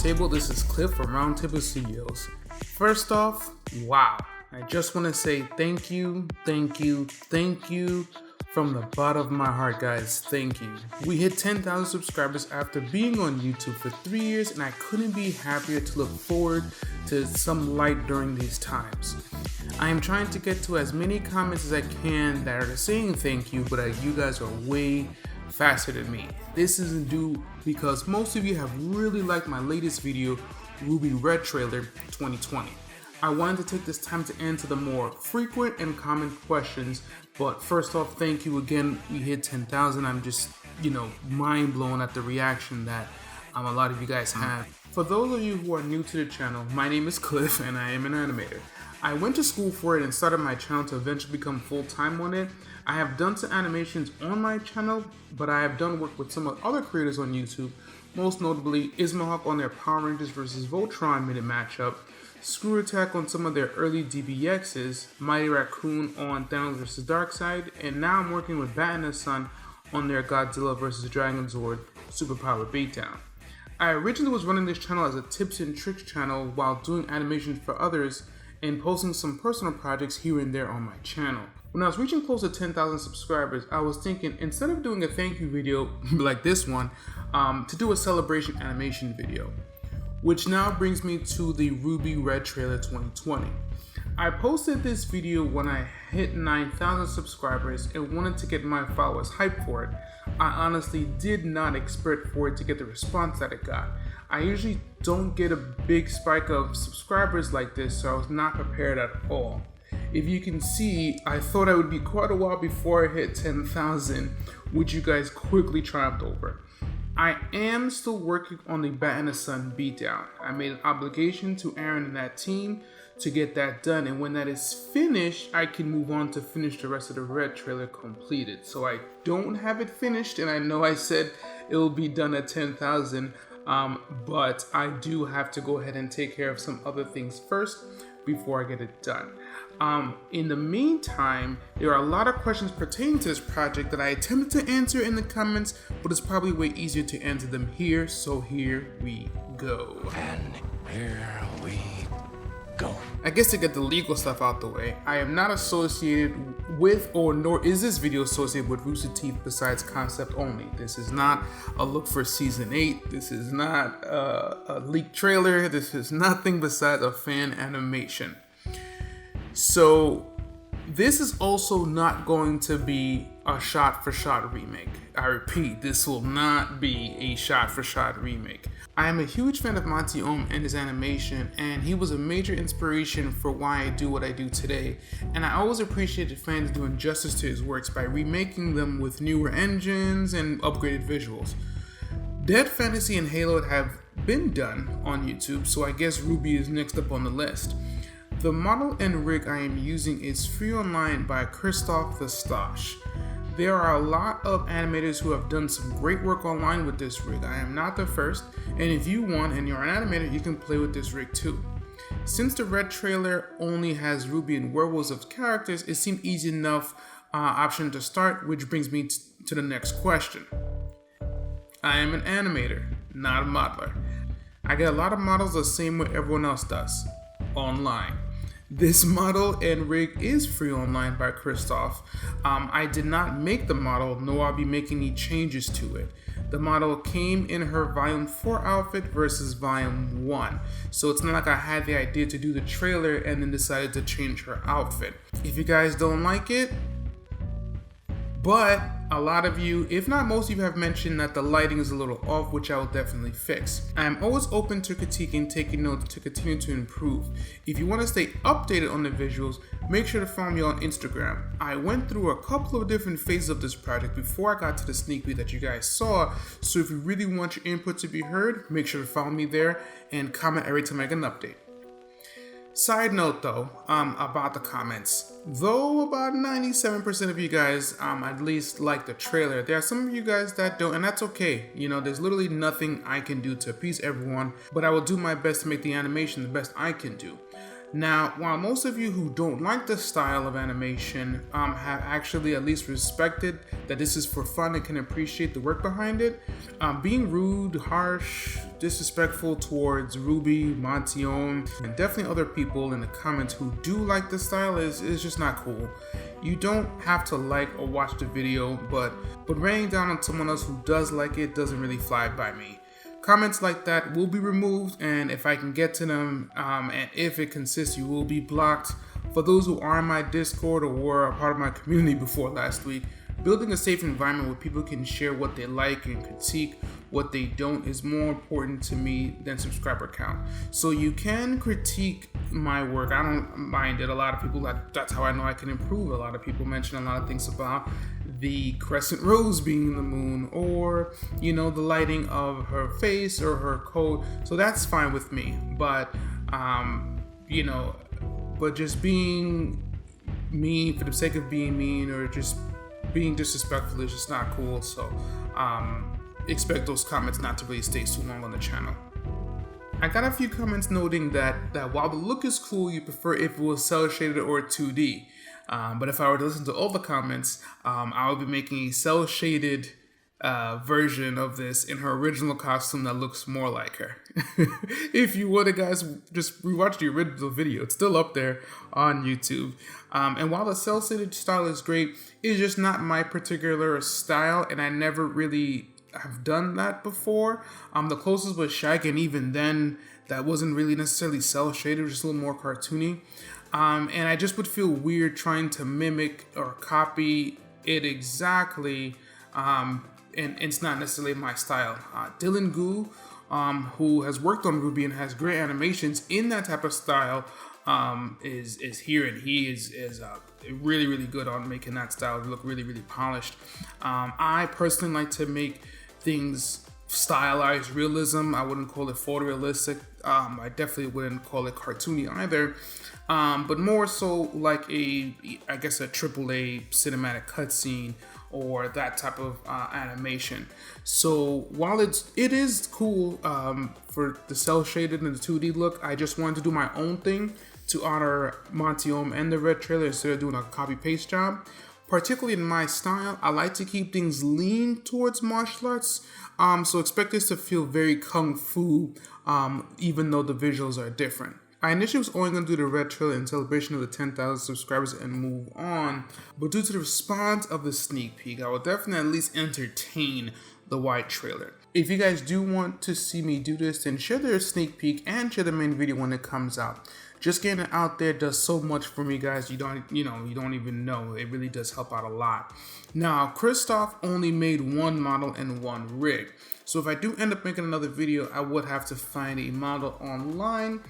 Roundtable. This is Cliff from Roundtable Studios. First off, wow. I just want to say thank you from the bottom of my heart, guys. Thank you. We hit 10,000 subscribers after being on YouTube for 3 years, and I couldn't be happier to look forward to some light during these times. I am trying to get to as many comments as I can that are saying thank you, but you guys are way faster than me. This isn't due because most of you have really liked my latest video, RWBY Red Trailer 2020. I wanted to take this time to answer the more frequent and common questions, but first off, thank you again. We hit 10,000. I'm just, mind blown at the reaction that a lot of you guys have. For those of you who are new to the channel, my name is Cliff and I am an animator. I went to school for it and started my channel to eventually become full-time on it. I have done some animations on my channel, but I have done work with some other creators on YouTube, most notably Ismahawk on their Power Rangers vs. Voltron minute matchup, Screw Attack on some of their early DBXs, Mighty Raccoon on Thanos vs. Darkseid, and now I'm working with Bat and the Sun on their Godzilla vs. Dragon Zord Superpower Beatdown. I originally was running this channel as a tips and tricks channel while doing animations for others and posting some personal projects here and there on my channel. When I was reaching close to 10,000 subscribers, I was thinking instead of doing a thank you video like this one, to do a celebration animation video. Which now brings me to the RWBY Red Trailer 2020. I posted this video when I hit 9,000 subscribers and wanted to get my followers hyped for it. I honestly did not expect for it to get the response that it got. I usually don't get a big spike of subscribers like this, so I was not prepared at all. If you can see, I thought I would be quite a while before I hit 10,000, which you guys quickly triumphed over. I am still working on the Bat and the Sun beatdown. I made an obligation to Aaron and that team to get that done, and when that is finished, I can move on to finish the rest of the Red Trailer completed. So I don't have it finished, and I know I said it will be done at 10,000, but I do have to go ahead and take care of some other things first before I get it done. In the meantime, there are a lot of questions pertaining to this project that I attempted to answer in the comments, but it's probably way easier to answer them here, so here we go. And here we go. I guess to get the legal stuff out the way, I am not associated with, or nor is this video associated with Rooster Teeth besides concept only. This is not a look for season 8. This is not a leaked trailer. This is nothing besides a fan animation. So this is also not going to be a shot-for-shot remake. I repeat, this will not be a shot-for-shot remake. I am a huge fan of Monty Oum and his animation, and he was a major inspiration for why I do what I do today, and I always appreciated fans doing justice to his works by remaking them with newer engines and upgraded visuals. Dead Fantasy and Halo have been done on YouTube, so I guess RWBY is next up on the list. The model and rig I am using is free online by Christoph the Stoff. There are a lot of animators who have done some great work online with this rig. I am not the first, and if you want and you're an animator, you can play with this rig too. Since the Red Trailer only has RWBY and werewolves as characters, it seemed easy enough option to start, which brings me to the next question. I am an animator, not a modeler. I get a lot of models the same way everyone else does, online. This model and rig is free online by Christoph. I did not make the model, nor I'll be making any changes to it. The model came in her Volume 4 outfit versus Volume 1. So it's not like I had the idea to do the trailer and then decided to change her outfit. If you guys don't like it, but a lot of you, if not most of you, have mentioned that the lighting is a little off, which I will definitely fix. I am always open to critiquing, taking notes to continue to improve. If you want to stay updated on the visuals, make sure to follow me on Instagram. I went through a couple of different phases of this project before I got to the sneak peek that you guys saw, so if you really want your input to be heard, make sure to follow me there and comment every time I get an update. Side note though, about the comments. Though about 97% of you guys at least like the trailer, there are some of you guys that don't, and that's okay. There's literally nothing I can do to appease everyone, but I will do my best to make the animation the best I can do. Now, while most of you who don't like the style of animation have actually at least respected that this is for fun and can appreciate the work behind it, being rude, harsh, disrespectful towards RWBY, Montione, and definitely other people in the comments who do like the style is just not cool. You don't have to like or watch the video, but raining down on someone else who does like it doesn't really fly by me. Comments like that will be removed, and if I can get to them, and if it consists, you will be blocked. For those who are in my Discord or were a part of my community before last week, building a safe environment where people can share what they like and critique what they don't is more important to me than subscriber count. So you can critique my work. I don't mind it. A lot of people, that's how I know I can improve. A lot of people mention a lot of things about the crescent rose being the moon, or the lighting of her face or her coat. So that's fine with me. But but just being mean for the sake of being mean or just being disrespectful is just not cool. So expect those comments not to really stay too long on the channel. I got a few comments noting that while the look is cool, you prefer if it was cel shaded or 2D. But if I were to listen to all the comments, I would be making a cel shaded version of this in her original costume that looks more like her. If you would, guys, just rewatch the original video. It's still up there on YouTube. And while the cel shaded style is great, it's just not my particular style, and I never really have done that before. The closest was Shag, and even then, that wasn't really necessarily cel shaded, just a little more cartoony. And I just would feel weird trying to mimic or copy it exactly, and it's not necessarily my style. Dylan Gu, who has worked on RWBY and has great animations in that type of style, is here, and he is really, really good on making that style look really, really polished. I personally like to make things stylized realism. I wouldn't call it photorealistic. I definitely wouldn't call it cartoony either. But more so like a AAA cinematic cutscene or that type of animation. So while it is cool for the cel shaded and the 2D look, I just wanted to do my own thing to honor Montione and the Red trailer instead of doing a copy paste job. Particularly in my style, I like to keep things lean towards martial arts. So expect this to feel very kung fu, even though the visuals are different. I initially was only going to do the Red trailer in celebration of the 10,000 subscribers and move on, but due to the response of the sneak peek, I will definitely at least entertain the White trailer. If you guys do want to see me do this, then share the sneak peek and share the main video when it comes out. Just getting it out there does so much for me, guys. You don't even know. It really does help out a lot. Now, Christoph only made one model and one rig. So if I do end up making another video, I would have to find a model online,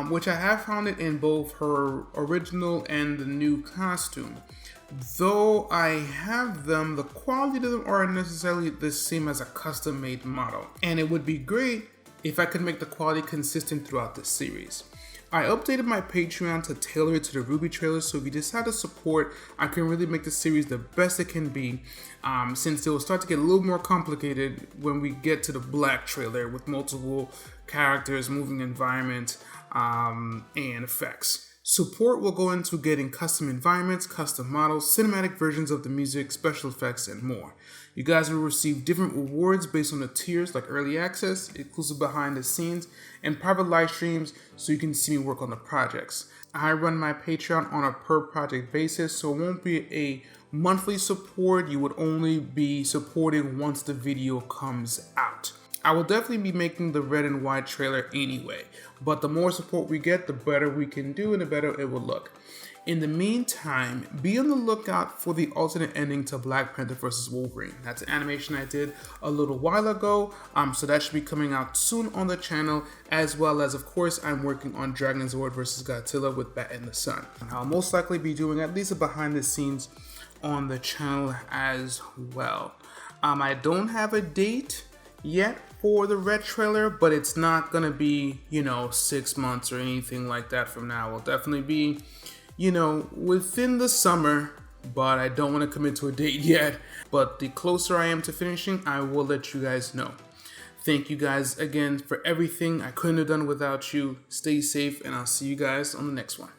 which I have found it in both her original and the new costume. Though I have them, the quality of them aren't necessarily the same as a custom made model. And it would be great if I could make the quality consistent throughout the series. I updated my Patreon to tailor it to the RWBY trailer, so if you decide to support, I can really make the series the best it can be, since it will start to get a little more complicated when we get to the Black trailer with multiple characters, moving environment, and effects. Support will go into getting custom environments, custom models, cinematic versions of the music, special effects, and more. You guys will receive different rewards based on the tiers like early access, exclusive behind the scenes, and private live streams so you can see me work on the projects. I run my Patreon on a per project basis, so it won't be a monthly support. You would only be supporting once the video comes out. I will definitely be making the Red and White trailer anyway, but the more support we get, the better we can do and the better it will look. In the meantime, be on the lookout for the alternate ending to Black Panther vs. Wolverine. That's an animation I did a little while ago, so that should be coming out soon on the channel, as well as, of course, I'm working on Dragon Zord vs. Godzilla with Bat in the Sun. I'll most likely be doing at least a behind the scenes on the channel as well. I don't have a date yet for the Red trailer, but it's not gonna be 6 months or anything like that from now. It'll definitely be within the summer, but I don't want to commit to a date yet. But the closer I am to finishing, I will let you guys know. Thank you guys again for everything. I couldn't have done without you. Stay safe, and I'll see you guys on the next one.